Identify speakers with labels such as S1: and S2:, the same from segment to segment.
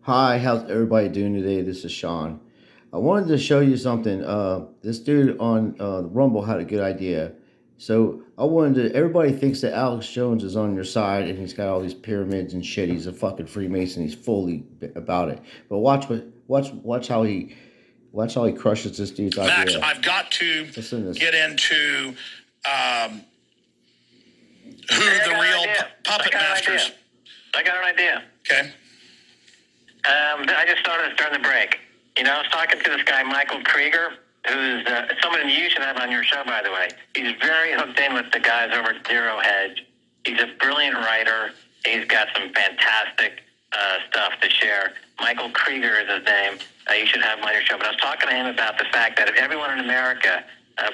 S1: Hi, how's everybody doing today? This is Sean. I wanted to show you something. This dude on Rumble had a good idea. So I wanted to. Everybody thinks that Alex Jones is on your side and he's got all these pyramids and shit. He's a fucking Freemason. He's fully about it. But watch how he crushes this dude's
S2: Max,
S1: idea.
S2: I've got to get into who the real puppet masters.
S3: I got an idea.
S2: Okay.
S3: I just started during the break. You know, I was talking to this guy, Michael Krieger, who's someone you should have on your show, by the way. He's very hooked in with the guys over at Zero Hedge. He's a brilliant writer. He's got some fantastic stuff to share. Michael Krieger is his name. You should have him on your show. But I was talking to him about the fact that if everyone in America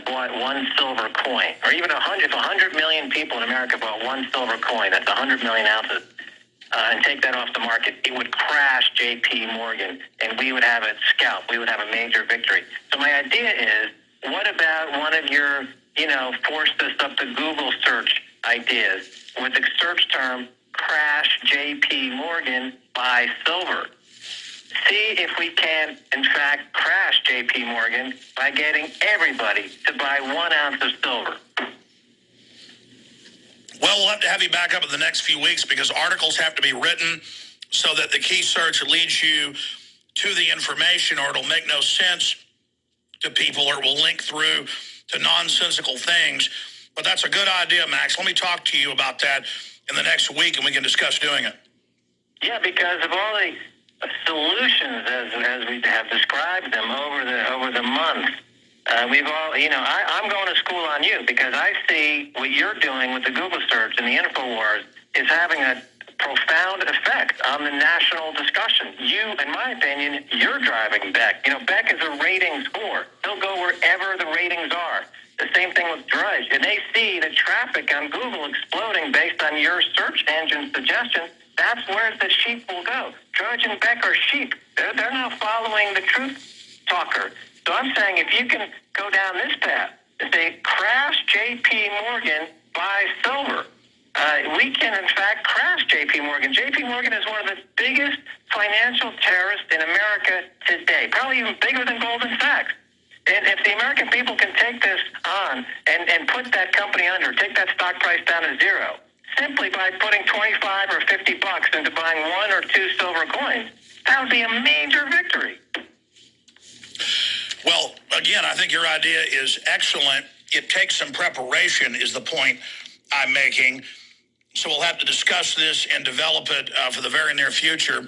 S3: bought one silver coin, or even if 100 million people in America bought one silver coin, that's 100 million ounces, and take that off the market, it would crash J.P. Morgan, and we would have it scalp. We would have a major victory. So my idea is, what about one of your, force this up the Google search ideas with the search term, crash J.P. Morgan, buy silver. See if we can, in fact, crash J.P. Morgan by getting everybody to buy 1 ounce of silver.
S2: Well, we'll have to have you back up in the next few weeks because articles have to be written so that the key search leads you to the information, or it'll make no sense to people, or it will link through to nonsensical things. But that's a good idea, Max. Let me talk to you about that in the next week, and we can discuss doing it.
S3: Yeah, because of all the solutions as we have described them over the months. We've all, I'm going to school on you because I see what you're doing with the Google search and the InfoWars is having a profound effect on the national discussion. You, in my opinion, you're driving Beck. Beck is a ratings whore. He'll go wherever the ratings are. The same thing with Drudge. And they see the traffic on Google exploding based on your search engine suggestions. That's where the sheep will go. Drudge and Beck are sheep. They're now following the truth talker. So I'm saying if you can go down this path, say crash J.P. Morgan, buy silver, we can in fact crash J.P. Morgan. J.P. Morgan is one of the biggest financial terrorists in America today, probably even bigger than Goldman Sachs. And if the American people can take this on and put that company under, take that stock price down to zero, simply by putting 25 or 50 bucks into buying 1 or 2 silver coins, that would be a major victory.
S2: Well, again, I think your idea is excellent. It takes some preparation, is the point I'm making. So we'll have to discuss this and develop it for the very near future.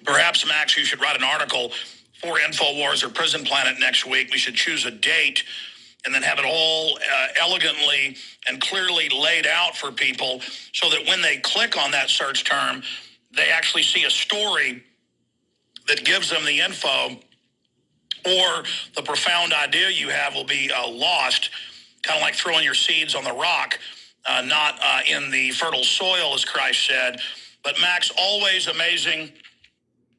S2: Perhaps, Max, you should write an article for InfoWars or Prison Planet next week. We should choose a date and then have it all elegantly and clearly laid out for people so that when they click on that search term, they actually see a story that gives them the info, or the profound idea you have will be lost, kind of like throwing your seeds on the rock, not in the fertile soil, as Christ said. But Max, always amazing.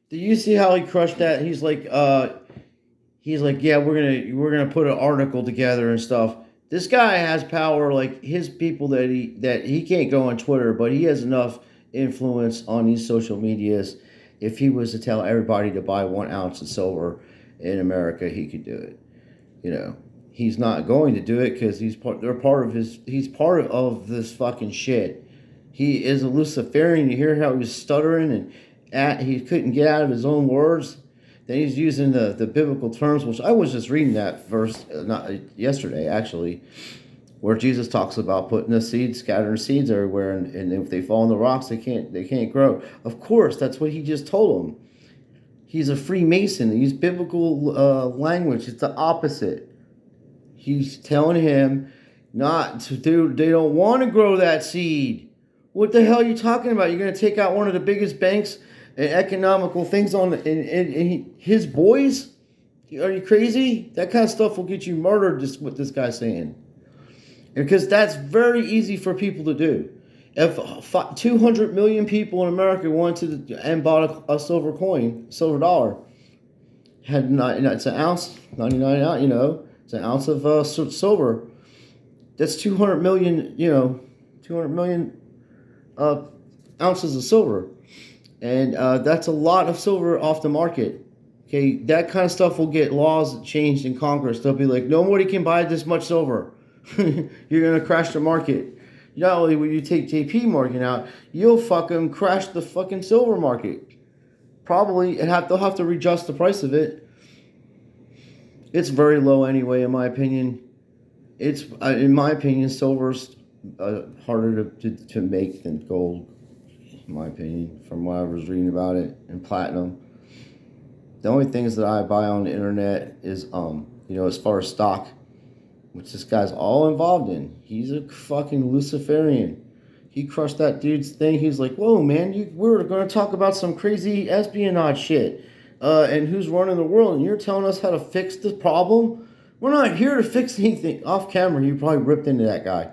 S1: Do you see how he crushed that? He's like, yeah, we're gonna put an article together and stuff. This guy has power, like his people that he can't go on Twitter, but he has enough influence on these social medias. If he was to tell everybody to buy 1 ounce of silver in America, he could do it. He's not going to do it because he's part of this fucking shit. He is a Luciferian. You hear how he was stuttering and he couldn't get out of his own words. Then he's using the biblical terms, which I was just reading that verse not yesterday actually, where Jesus talks about putting the seeds, scattering seeds everywhere, and if they fall on the rocks, they can't grow. Of course, that's what he just told them. He's a Freemason. He used biblical language. It's the opposite. He's telling him not to do. They don't want to grow that seed. What the hell are you talking about? You're going to take out one of the biggest banks and economical things in his boys? Are you crazy? That kind of stuff will get you murdered, just what this guy's saying. Because that's very easy for people to do. If 200 million people in America wanted to and bought a silver coin, silver dollar, it's an ounce, 99 ounce, it's an ounce of silver. That's 200 million, 200 million ounces of silver. And that's a lot of silver off the market. Okay, that kind of stuff will get laws changed in Congress. They'll be like, nobody can buy this much silver. You're gonna crash the market. Not only will you take JP Morgan out, you'll fucking crash the fucking silver market. Probably, and they'll have to readjust the price of it. It's very low anyway, in my opinion. It's in my opinion, silver's harder to make than gold. In my opinion, from what I was reading about it, and platinum. The only things that I buy on the internet is, as far as stock, which this guy's all involved in. He's a fucking Luciferian. He crushed that dude's thing. He's like, whoa, man, we're going to talk about some crazy espionage shit. And who's running the world, and you're telling us how to fix this problem? We're not here to fix anything. Off camera, you probably ripped into that guy.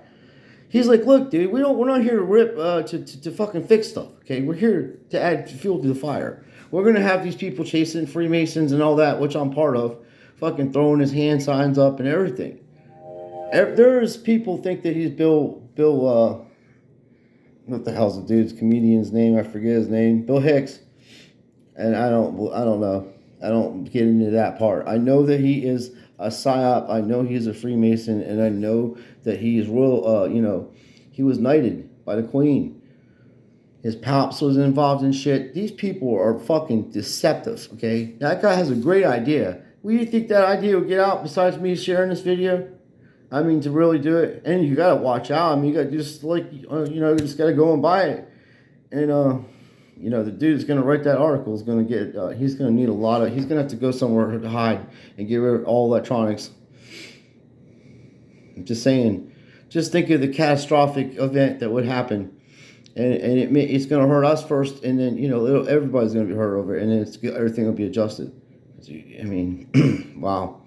S1: He's like, look, dude, we're not here to rip to fucking fix stuff. Okay, we're here to add fuel to the fire. We're gonna have these people chasing Freemasons and all that, which I'm part of, fucking throwing his hand signs up and everything. There's people think that he's Bill. What the hell's the dude's comedian's name? I forget his name. Bill Hicks. And I don't know. I don't get into that part. I know that he is a psyop. I know he's a Freemason, and I know that he is real. He was knighted by the Queen. His pops was involved in shit. These people are fucking deceptive. Okay, that guy has a great idea. Where do you think that idea would get out? Besides me sharing this video, I mean, to really do it, and you gotta watch out. I mean, you got just you just gotta go and buy it, and the dude is going to write that article is going to get, he's going to need he's going to have to go somewhere to hide and get rid of all electronics. I'm just saying, just think of the catastrophic event that would happen. And it's going to hurt us first, and then, everybody's going to be hurt over it, and then everything will be adjusted. I mean, wow.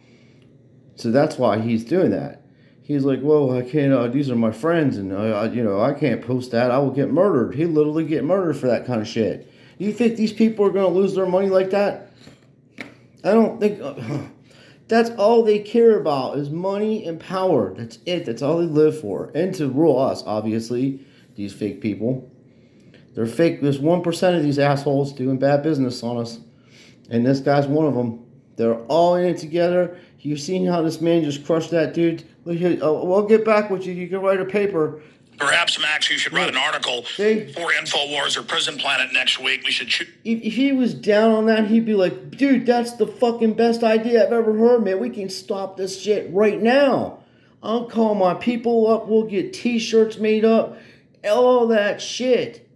S1: So that's why he's doing that. He's like, whoa, I can't, these are my friends, and, I can't post that. I will get murdered. He'll literally get murdered for that kind of shit. You think these people are going to lose their money like that? I don't think, that's all they care about is money and power. That's it. That's all they live for. And to rule us, obviously, these fake people. They're fake. There's 1% of these assholes doing bad business on us. And this guy's one of them. They're all in it together. You've seen how this man just crushed that dude. We'll get back with you. You can write a paper.
S2: Perhaps, Max, you should write an article for InfoWars or Prison Planet next week. We should
S1: If he was down on that, he'd be like, dude, that's the fucking best idea I've ever heard, man. We can stop this shit right now. I'll call my people up. We'll get T-shirts made up. All that shit.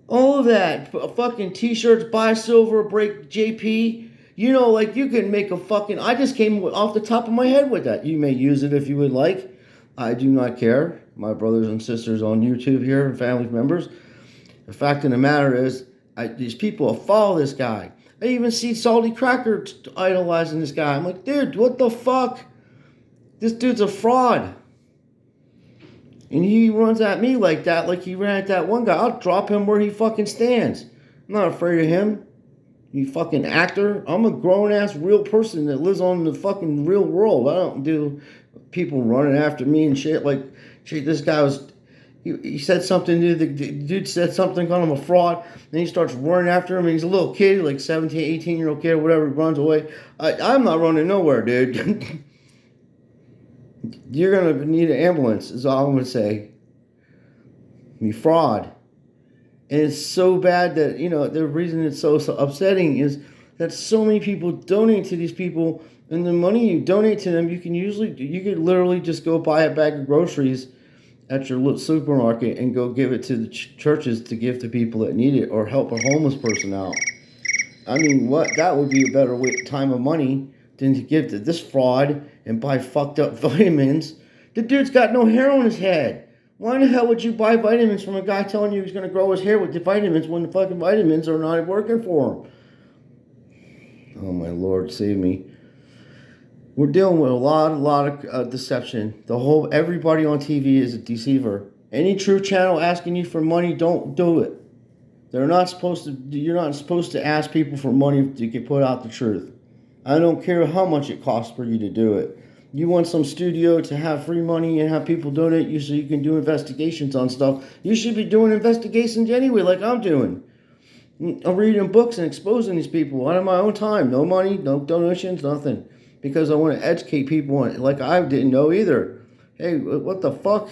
S1: All of that. Fucking T-shirts, buy silver, break JP. You can make a fucking... I just came off the top of my head with that. You may use it if you would like. I do not care. My brothers and sisters on YouTube here, and family members. The fact of the matter is, these people follow this guy. I even see Salty Cracker idolizing this guy. I'm like, dude, what the fuck? This dude's a fraud. And he runs at me like that, like he ran at that one guy. I'll drop him where he fucking stands. I'm not afraid of him. You fucking actor. I'm a grown-ass real person that lives on the fucking real world. I don't do people running after me and shit. Like, shit, this guy was... He said something, the dude said something, called him a fraud. Then he starts running after him. And he's a little kid, like 17, 18-year-old kid, whatever, runs away. I'm not running nowhere, dude. You're going to need an ambulance, is all I'm going to say. You fraud. And it's so bad that, the reason it's so upsetting is that so many people donate to these people, and the money you donate to them, you could literally just go buy a bag of groceries at your supermarket and go give it to the churches to give to people that need it, or help a homeless person out. I mean, that would be a better time of money than to give to this fraud and buy fucked up vitamins. The dude's got no hair on his head. Why the hell would you buy vitamins from a guy telling you he's going to grow his hair with the vitamins when the fucking vitamins are not working for him? Oh, my Lord, save me. We're dealing with a lot of deception. Everybody on TV is a deceiver. Any true channel asking you for money, don't do it. You're not supposed to ask people for money to get put out the truth. I don't care how much it costs for you to do it. You want some studio to have free money and have people donate you so you can do investigations on stuff. You should be doing investigations anyway, like I'm doing. I'm reading books and exposing these people out of my own time. No money, no donations, nothing. Because I want to educate people on it, like I didn't know either. Hey, what the fuck?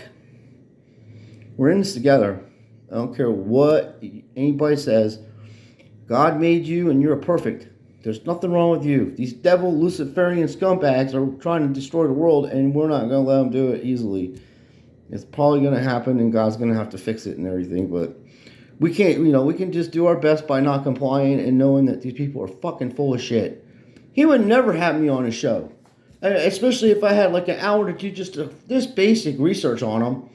S1: We're in this together. I don't care what anybody says. God made you and you're perfect. There's nothing wrong with you. These devil Luciferian scumbags are trying to destroy the world, and we're not going to let them do it easily. It's probably going to happen, and God's going to have to fix it and everything, but we can't, we can just do our best by not complying and knowing that these people are fucking full of shit. He would never have me on his show, especially if I had like an hour to do just this basic research on them.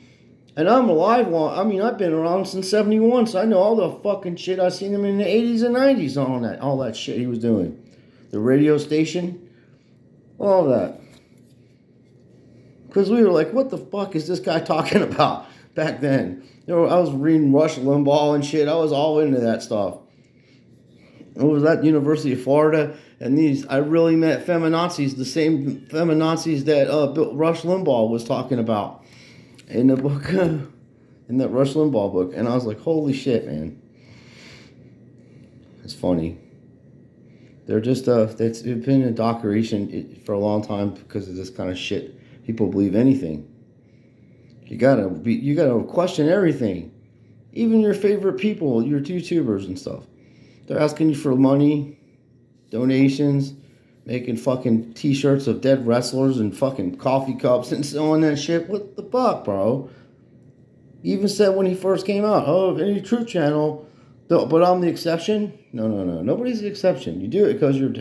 S1: And I'm alive long. I mean, I've been around since '71, so I know all the fucking shit. I seen him in the '80s and '90s on all that shit he was doing, the radio station, all that. Because we were like, what the fuck is this guy talking about back then? I was reading Rush Limbaugh and shit. I was all into that stuff. I was at the University of Florida, and I really met feminazis, the same feminazis that Rush Limbaugh was talking about in the book, in that Rush Limbaugh book. And I was like, holy shit, man. It's funny. They're just, it's been indoctrination for a long time because of this kind of shit. People believe anything. You gotta question everything. Even your favorite people, your YouTubers and stuff. They're asking you for money, donations, making fucking t-shirts of dead wrestlers and fucking coffee cups and so on that shit. What the fuck, bro? He even said when he first came out, oh, any truth channel, but I'm the exception. No. Nobody's the exception. You do it because you're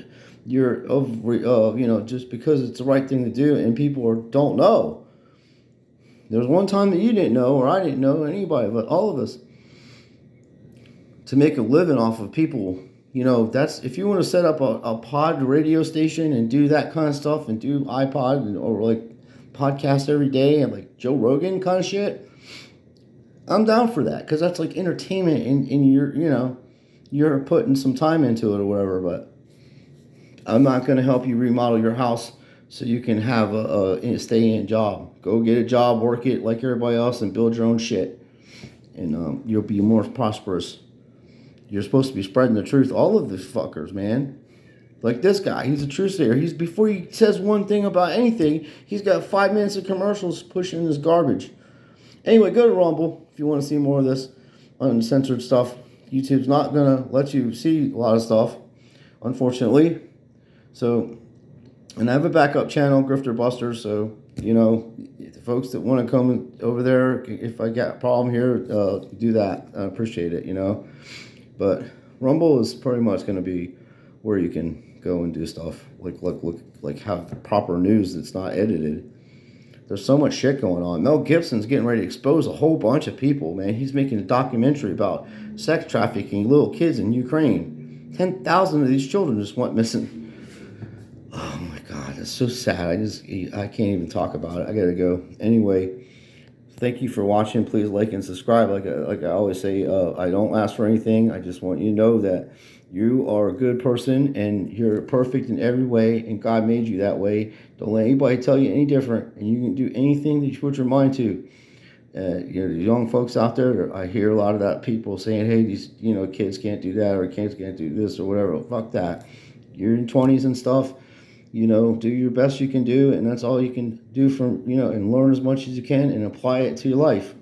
S1: just because it's the right thing to do, and people don't know. There was one time that you didn't know, or I didn't know, anybody, but all of us, to make a living off of people. That's if you want to set up a pod radio station and do that kind of stuff and do iPod or like podcast every day and like Joe Rogan kind of shit. I'm down for that because that's like entertainment and you're putting some time into it or whatever. But I'm not going to help you remodel your house so you can have a stay-in job. Go get a job, work it like everybody else, and build your own shit, and you'll be more prosperous. You're supposed to be spreading the truth. All of these fuckers, man. Like this guy, he's a truthsayer. Before he says one thing about anything, he's got 5 minutes of commercials pushing this garbage. Anyway, go to Rumble if you want to see more of this uncensored stuff. YouTube's not going to let you see a lot of stuff, unfortunately. So, and I have a backup channel, GrifterBuster, so, the folks that want to come over there, if I got a problem here, do that. I appreciate it, But Rumble is pretty much going to be where you can go and do stuff, like have proper news that's not edited. There's so much shit going on. Mel Gibson's getting ready to expose a whole bunch of people, man. He's making a documentary about sex trafficking little kids in Ukraine. 10,000 of these children just went missing. Oh my God, that's so sad. I can't even talk about it. I gotta go. Anyway, thank you for watching. Please like and subscribe. Like I always say, I don't ask for anything. I just want you to know that you are a good person and you're perfect in every way, and God made you that way. Don't let anybody tell you any different, and you can do anything that you put your mind to. The young folks out there, I hear a lot of that people saying, hey, these kids can't do that, or kids can't do this or whatever. Fuck that. You're in 20s and stuff. Do your best you can do, and that's all you can do and learn as much as you can and apply it to your life,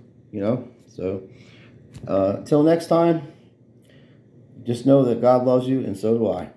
S1: So, till next time, just know that God loves you, and so do I.